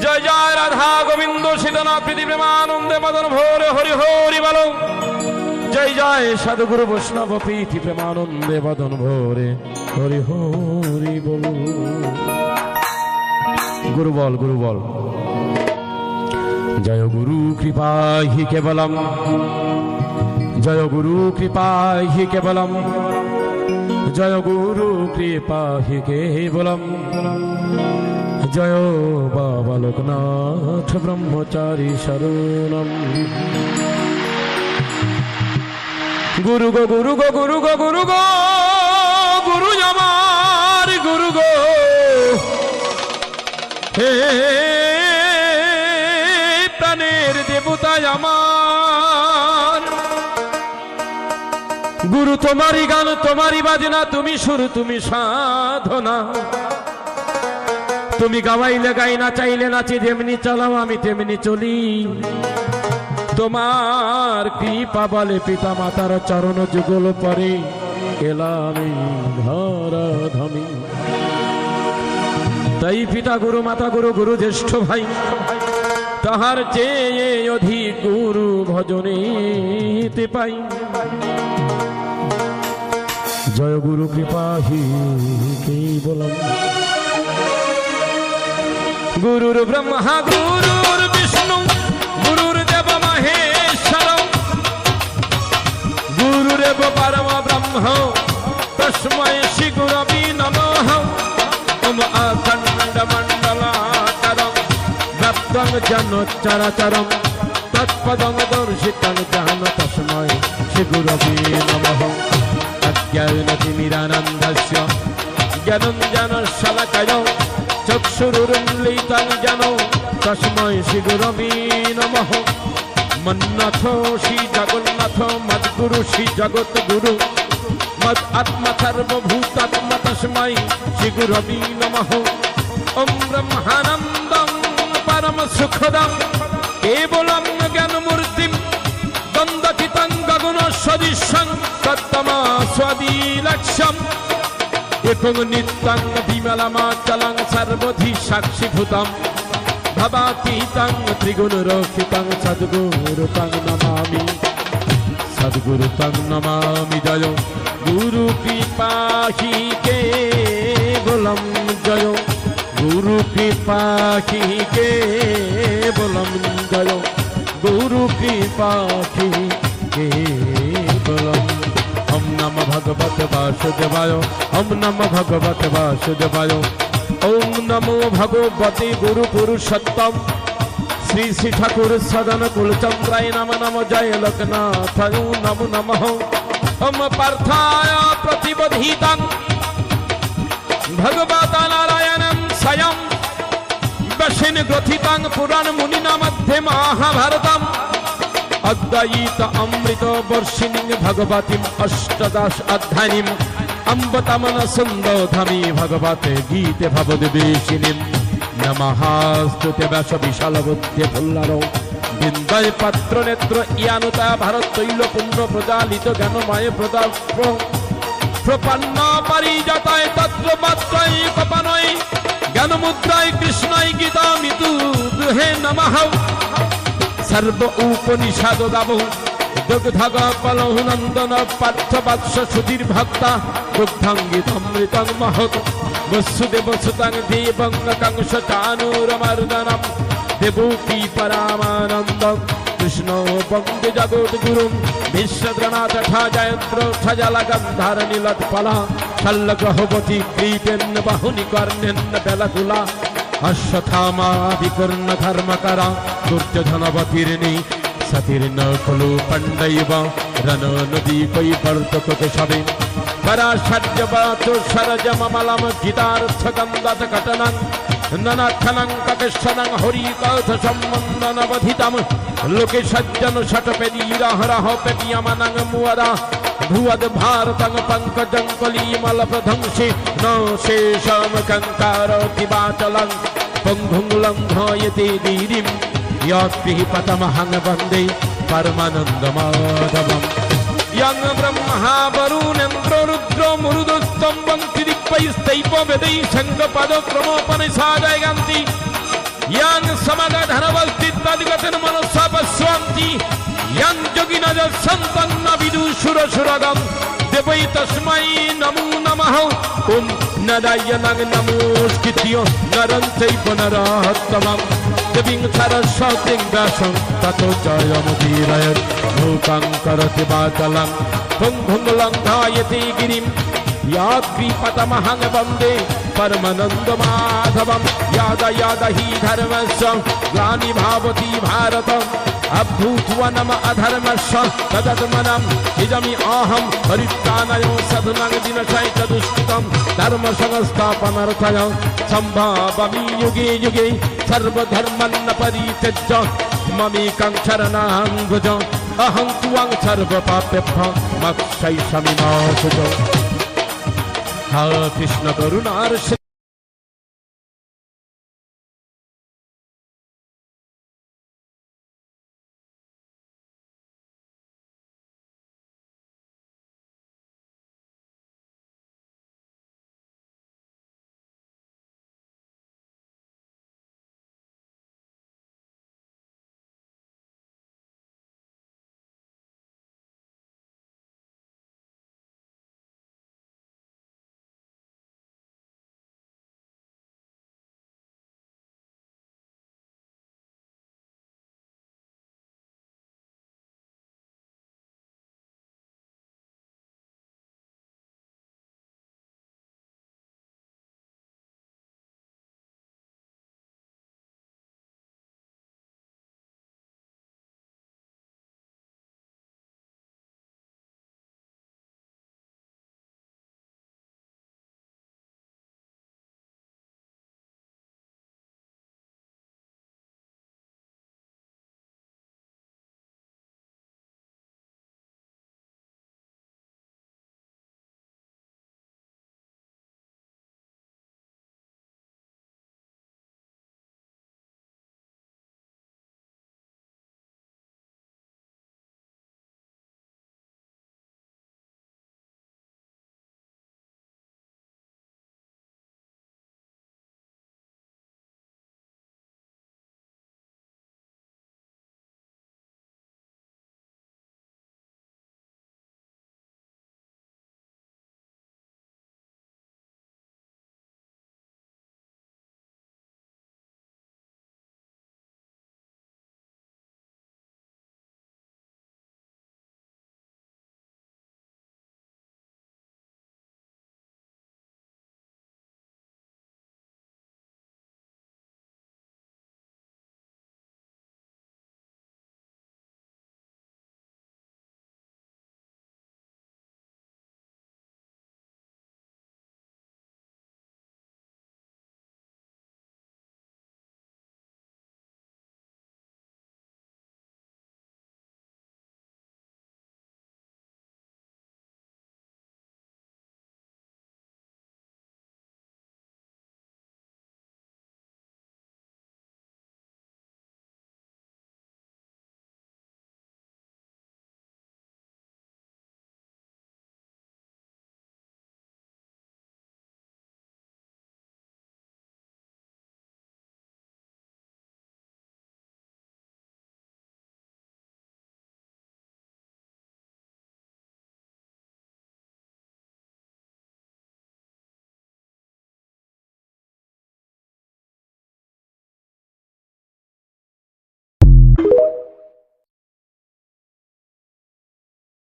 জয় জয় রাধা গোবিন্দ সীতানাথ প্রীতি প্রেমানন্দে মদন ভোরে হরি হরি বলো। জয় জয় সাধুগুরু বৈষ্ণব প্রীতি প্রেমানন্দে মদন ভোরে হরি হরি বল। গুরু বল, গুরু বল। জয় গুরু কৃপা হি কেবলম, জয় গুরু কৃপা হি কেবলম, জয় গুরু কৃপা হি কেবলম। জয় বাবা লোকনাথ ব্রহ্মচারী শরণম। গুরু গো গুরু গো গুরু গো গুরু গো, গুরু আমার গুরু গো। হে প্রাণের দেবতা আমার, গুরু তোমারই গান তোমারই বাজনা, তুমি সুর তুমি সাধনা। তুমি গাওয়াইলে গাই, না চাইলে নাচি, যেমনি চালাও আমি তেমনি চলি। তোমার কৃপা বলে পিতা মাতার চরণ যুগল পরে এলাম ধরা ধামি। তাই পিতা গুরু মাতা গুরু গুরু জ্যেষ্ঠ ভাই, তাহার চেয়ে অধিক গুরু ভজনেতে পাই। জয় গুরু কৃপা হি কেবলম। গুরুর ব্রহ্মা গুরুর বিষ্ণু গুরুর দেব মহেশ্বর, গুরুরেব পরম ব্রহ্ম তস্मै শ্রী গুরবে নমঃ। ওম অখণ্ড মণ্ডলাকারং ব্যাপ্তং যেন চরাচরং তৎপদং দর্শিতং যেন তস্मै শ্রী গুরবে নমঃ। অজ্ঞানতিমিরানন্দস্য জ্ঞানঞ্জন শলাকায় চক্ষুরুন্মিলিতং যেন তস্मै শ্রী গুরবে নমঃ। মন্নাথ শ্রী জগন্নাথ মদ্গুরু শ্রী জগৎগুরু মদ আত্মা সর্বভূতাত্মা তস্मै শ্রী গুরবে নমঃ। ওম ব্রহ্মানন্দং পরম সুখদং কেবলং জ্ঞানমূর্তিং দ্বন্দ্বাতীতং গগন সদৃশং তত্তমাস্বাদিলক্ষ্যম। একং নিত্যং বিমলমাচলং সর্বধি সাক্ষীভূতম ভবাতীতং ত্রিগুণরক্ষিতং সদ্গুরুতং নমামি, সদ্গুরুতং নমামি। জয় গুরু কৃপা হি কেবলম, জয় গুরু কৃপা হি কেবলম, জয় গুরু কৃপা হি কেবলম। ওম নমঃ ভগবতে বাসুদেবায়, ওম নমঃ ভগবতে বাসুদেবায়। ওম নমো ভগবতে গুরু পুরুষোত্তম শ্রী শ্রী ঠাকুর সদন কুলচন্দ্রায় নমঃ নমঃ। জয় লোকনাথায় নমো নমঃ। ওম পার্থায় প্রতিবোধিতং ভগবতা নারায়ণং স্বয়ং দশিন গ্রথিতং পুরাণ মুনিনা মধ্যে মহাভারতম। অদ্বৈত অমৃত বর্ষিণীং ভগবতীম অষ্টাদশ অধ্যায়িনীম অম্বতমন সুন্দোধামি ভগবতে গীতে ভবদ্বেষিণীম। নমঃস্তুতে ব্যাস বিশাল বুদ্ধে ভুল্লারো বিন্দয় পাত্র নেত্র ইয়ানুতা ভারত তৈল পুণ্য প্রজালিত জ্ঞানময় প্রদাপ প্রপন্ন পারিজাতায় তত্র মাত্রায় কপানয় জ্ঞানমুদ্রায় কৃষ্ণায় গীতা মিতু দুহে নমঃ। সর্ব উপনিষদ গাব দুগ্ধগ পলহ নন্দন পার্থ বৎস সুধীর ভক্তা দুগ্ধাঙ্গিতমৃতং মহৎ বসুদেব সুতং দেবং কংস চানুরমর্দনম দেবকী পরামানন্দম কৃষ্ণ বন্দে জগদ্গুরুম বিশ্বদ্রনাথ জয়ন্ত্র জল গন্ধার নীলোৎপলা শল্যগ্রহবতী ক্রীপেন্ন বাহুনি কর্ণেন্ন বেলকুলা অশ্বত্থামাদিকর্ণ ধর্মকরা দুর্যোধনবতীর্ণি সতীর্ণ খলু পণ্ডৈব রণ নদী কৈবর্তক কেশবে পরাশর্যবাচো সরজমমলম গীতার্থ গন্ধাত ঘটনং ননাথনং ককেশ্বরং হরিকথ সম্বন্ধনবধিতম লোকে সজ্জন ষটপেদীরহরহ পেটিয়মনং মুয়রা ভুয়দ ভারতং পঙ্কজং কলিমলপ্রধ্বংসি ন শেষম কঙ্কারোতি বাচলং পঙ্গুং লঙ্ঘয়তে দীরিম यत्रिः पतमहं वन्दे परमानन्दमाधवम्। यं ब्रह्मा वरुणेन्द्रो रुद्रो मरुदस्तं वन्ति दिक्पैस्तैव वेदैः शङ्खपदक्रमोपनिषादयन्ति ইয়াং সমাগধনবস্তিত্বাদিগতেন মনসা পশ্যন্তি ইয়াং যোগিনা যসন্তং ন বিদুষুরসুরগম দেবৈ তস্मै নমো নমঃ ওম নারায়ণং নমস্কৃত্য নরং চৈব নরোত্তমং দেবীং সরস্বতীং ব্যাসং ততো জয়মুদীরয়ৎ মূকং করোতি বাচালং ভুং ভুং লঙ্ঘয়তি গিরিম याद्विपतमहं वन्दे परमानन्दमाधवं यादा यादा हि धर्मस्य ग्लानिर्भवति भारत अभूत्वनम अधर्मस्य तदत्मनं इदमि अहं परित्राणाय साधुनां दिनशैक दुष्कृतं धर्मसंस्थापनार्थाय सम्भवामि युगे युगे सर्वधर्मान् परित्यज्य ममेकं शरणं भज अहं त्वां सर्वपापेभ्यो मोक्षयिष्यामि मा शुचौ। कृष्ण करुणार